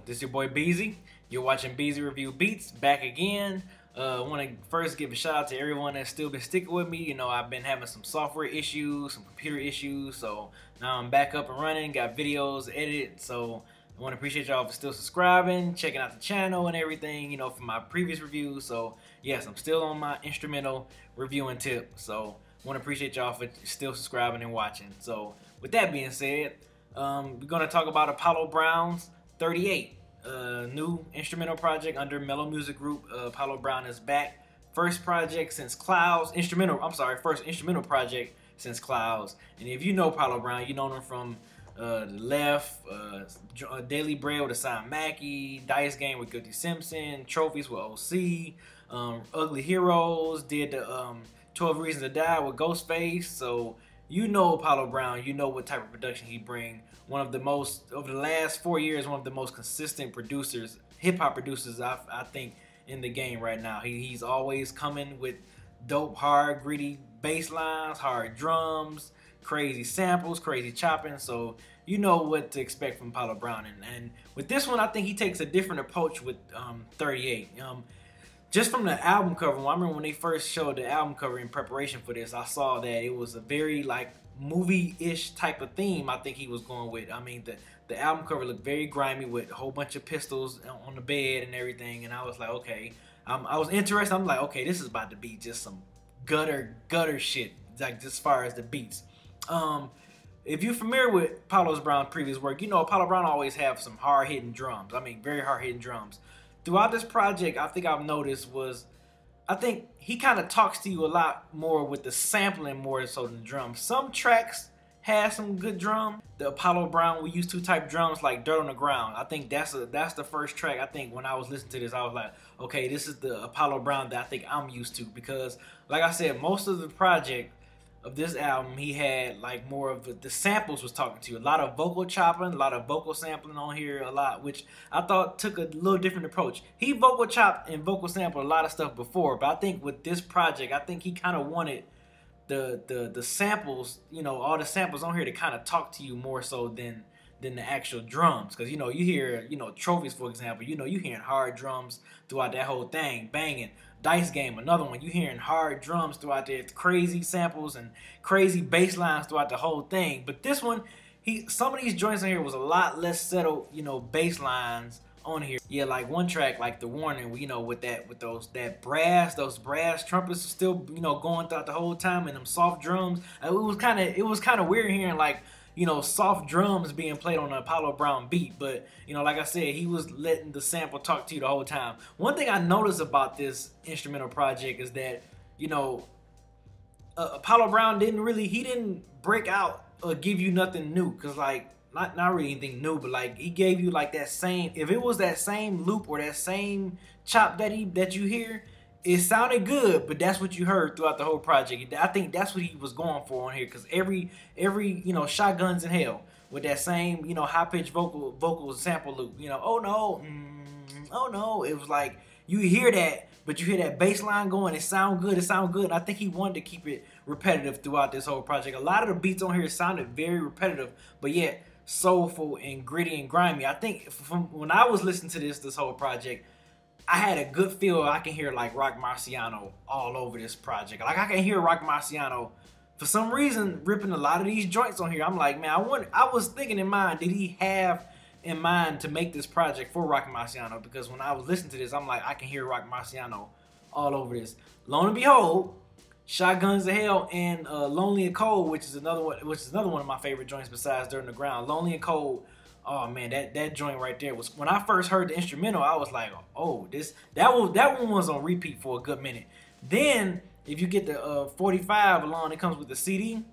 This is your boy Beezy. You're watching Beezy Review Beats, back again. I want to first give a shout out to everyone that's still been sticking with me. You know, I've been having some software issues, some computer issues, so now I'm back up and running, got videos edited, so I want to appreciate y'all for still subscribing, checking out the channel and everything, you know, from my previous reviews. So yes, I'm still on my instrumental reviewing tip, so I want to appreciate y'all for still subscribing and watching. So with that being said, we're going to talk about Apollo Brown's 38, new instrumental project under Mellow Music Group. Apollo Brown is back. First project since Clouds. First instrumental project since Clouds. And if you know Apollo Brown, you know him from Left, Daily Bread with Assign Mackey, Dice Game with Guilty Simpson, Trophies with OC, Ugly Heroes, did the 12 Reasons to Die with Ghostface. So you know Apollo Brown, you know what type of production he bring. One of the most, over the last 4 years, one of the most consistent producers, hip-hop producers, I think, in the game right now. He's always coming with dope, hard, gritty bass lines, hard drums, crazy samples, crazy chopping. So you know what to expect from Apollo Brown. And with this one, I think he takes a different approach with 38. Just from the album cover, I remember when they first showed the album cover in preparation for this, I saw that it was a very like movie-ish type of theme I think he was going with. I mean, the album cover looked very grimy with a whole bunch of pistols on the bed and everything, and I was like, okay. I was interested. I'm like, okay, this is about to be just some gutter shit, like as far as the beats. If you're familiar with Apollo Brown's previous work, you know Apollo Brown always have some hard-hitting drums. I mean, very hard-hitting drums. Throughout this project, I think I've noticed I think he kind of talks to you a lot more with the sampling more so than the drums. Some tracks have some good drum. The Apollo Brown we used to type drums like Dirt on the Ground. I think that's the first track. I think when I was listening to this, I was like, okay, this is the Apollo Brown that I think I'm used to, because like I said, most of the project of this album, he had like more of the samples was talking to you. A lot of vocal chopping, a lot of vocal sampling on here, a lot, which I thought took a little different approach. He vocal chopped and vocal sampled a lot of stuff before, but I think with this project, I think he kind of wanted the samples, you know, all the samples on here to kind of talk to you more so than the actual drums. Because, you know, you hear, you know, Trophies, for example, you know, you hearing hard drums throughout that whole thing, banging. Dice Game, another one, you hearing hard drums throughout there, crazy samples and crazy bass lines throughout the whole thing. But this one, some of these joints on here was a lot less settled, you know, bass lines on here. Yeah, like one track, like The Warning, you know, with those brass trumpets still, you know, going throughout the whole time, and them soft drums. It was kind of weird hearing like, you know, soft drums being played on an Apollo Brown beat. But, you know, like I said, he was letting the sample talk to you the whole time. One thing I noticed about this instrumental project is that, you know, Apollo Brown didn't break out or give you nothing new. Because, like, not really anything new, but, like, he gave you, like, that same, if it was that same loop or that same chop that you hear, it sounded good, but that's what you heard throughout the whole project. I think that's what he was going for on here, because every you know, Shotguns in Hell with that same, you know, high-pitched vocal sample loop, you know, oh no, oh no, it was like you hear that, but you hear that bass line going, it sound good. And I think he wanted to keep it repetitive throughout this whole project. A lot of the beats on here sounded very repetitive, but yet soulful and gritty and grimy. I think from when I was listening to this whole project, I had a good feel. I can hear like Rock Marciano all over this project. Like I can hear Rock Marciano for some reason ripping a lot of these joints on here. I'm like, man, I was thinking in mind, did he have in mind to make this project for Rock Marciano? Because when I was listening to this, I'm like, I can hear Rock Marciano all over this. Lo and behold, Shotguns of Hell and Lonely and Cold, which is another one of my favorite joints besides Dirt on the Ground. Lonely and Cold. Oh man, that joint right there was, when I first heard the instrumental, I was like, oh, that one was on repeat for a good minute. Then if you get the 45 along, it comes with the CD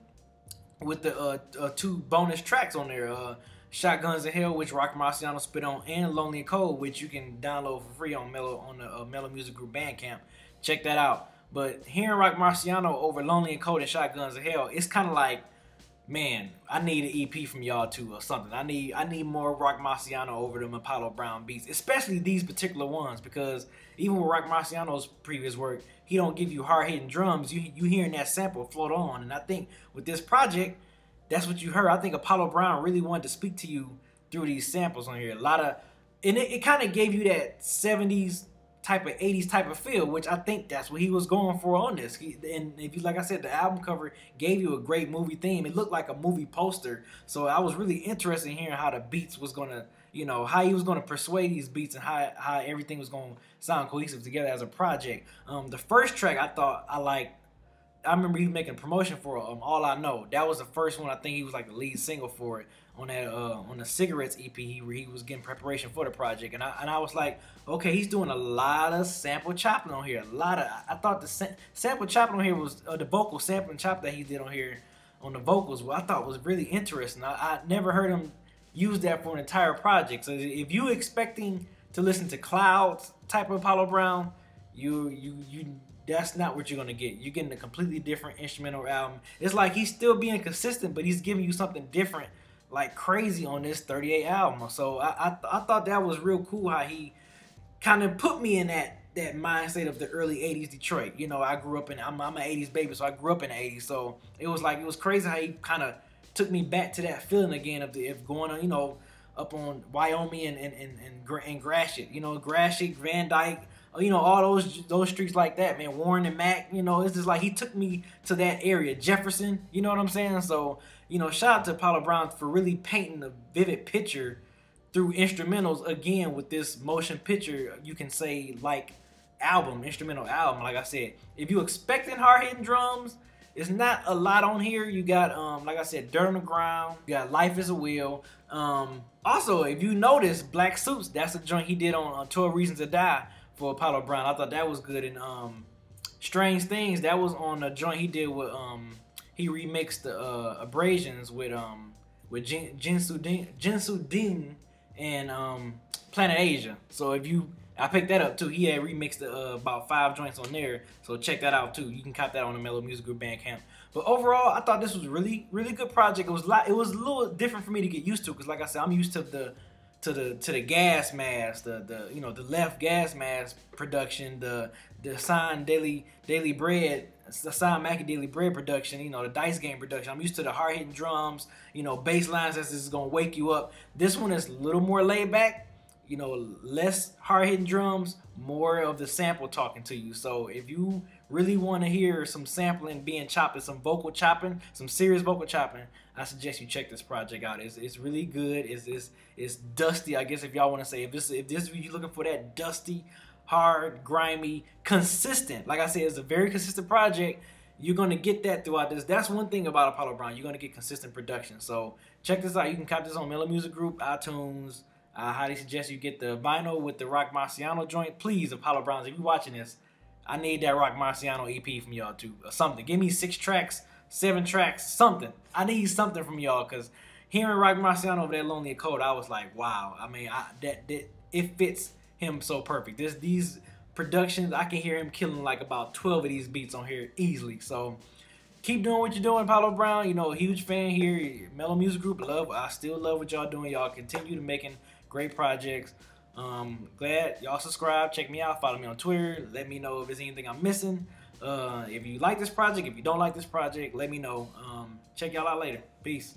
with the 2 bonus tracks on there, Shotguns of Hell, which Rock Marciano spit on, and Lonely and Cold, which you can download for free on the Mellow Music Group Bandcamp. Check that out. But hearing Rock Marciano over Lonely and Cold and Shotguns of Hell, it's kind of like, man, I need an EP from y'all too or something. I need more Rock Marciano over them Apollo Brown beats, especially these particular ones, because even with Rock Marciano's previous work, he don't give you hard-hitting drums. You hearing that sample float on, and I think with this project, that's what you heard. I think Apollo Brown really wanted to speak to you through these samples on here. A lot of and it kind of gave you that 70s type of 80s type of feel, which I think that's what he was going for on this. And if you, like I said, the album cover gave you a great movie theme. It looked like a movie poster. So I was really interested in hearing how the beats was gonna, you know, how he was gonna persuade these beats and how everything was gonna sound cohesive together as a project. The first track I thought I liked. I remember he was making a promotion for All I Know. That was the first one. I think he was like the lead single for it on that on the Cigarettes EP. He was getting preparation for the project, and I was like, okay, he's doing a lot of sample chopping on here. I thought the sample chopping on here was the vocal sample and chop that he did on here on the vocals. Well, I thought was really interesting. I never heard him use that for an entire project. So if you expecting to listen to Clouds type of Apollo Brown, you that's not what you're gonna get. You're getting a completely different instrumental album. It's like he's still being consistent, but he's giving you something different, like crazy, on this 38 album. So I thought that was real cool how he kind of put me in that mindset of the early 80s Detroit. You know, I grew up in, I'm an 80s baby, so I grew up in the 80s. So it was crazy how he kind of took me back to that feeling again of going on, you know, up on Wyoming and Gratiot, you know, Gratiot, Van Dyke, you know, all those streets like that, man. Warren and Mac, you know, it's just like he took me to that area. Jefferson, you know what I'm saying? So, you know, shout out to Apollo Brown for really painting a vivid picture through instrumentals, again, with this motion picture, you can say, like, instrumental album. Like I said, if you expecting hard-hitting drums, it's not a lot on here. You got, like I said, Dirt on the Ground. You got Life is a Wheel. Also, if you notice, Black Suits, that's a joint he did on 12 Reasons to Die for Apollo Brown. I thought that was good. And Strange Things, that was on a joint he did with, he remixed the Abrasions with Jinsu Dean and Planet Asia. So I picked that up too. He had remixed about 5 joints on there, so check that out too. You can cop that on the Mellow Music Group Bandcamp. But overall, I thought this was really good project. It was a little different for me to get used to, because like I said, I'm used to the gas mask, you know, the left gas mask production, the Sign Daily Bread, the Sign Mackie Daily Bread production, you know, the Dice Game production. I'm used to the hard hitting drums, you know, bass lines that's just gonna wake you up. This one is a little more laid back, you know, less hard hitting drums, more of the sample talking to you. So if you really want to hear some sampling being chopped, some vocal chopping, some serious vocal chopping, I suggest you check this project out. It's really good. It's dusty, I guess, if y'all want to say. If this you're looking for that dusty, hard, grimy, consistent. Like I said, it's a very consistent project. You're gonna get that throughout this. That's one thing about Apollo Brown. You're gonna get consistent production. So check this out. You can cop this on Mellow Music Group, iTunes. I highly suggest you get the vinyl with the Rock Marciano joint. Please, Apollo Browns, if you're watching this, I need that Rock Marciano EP from y'all too. Something. Give me 6 tracks, 7 tracks, something. I need something from y'all, because hearing Rock Marciano over that Lonely and Cold, I was like, wow. I mean, it fits him so perfect. These productions, I can hear him killing like about 12 of these beats on here easily. So keep doing what you're doing, Apollo Brown. You know, huge fan here. Mellow Music Group, I still love what y'all doing. Y'all continue to making great projects. Glad y'all subscribe. Check me out. Follow me on Twitter. Let me know if there's anything I'm missing. If you like this project, if you don't like this project, let me know. Check y'all out later. Peace.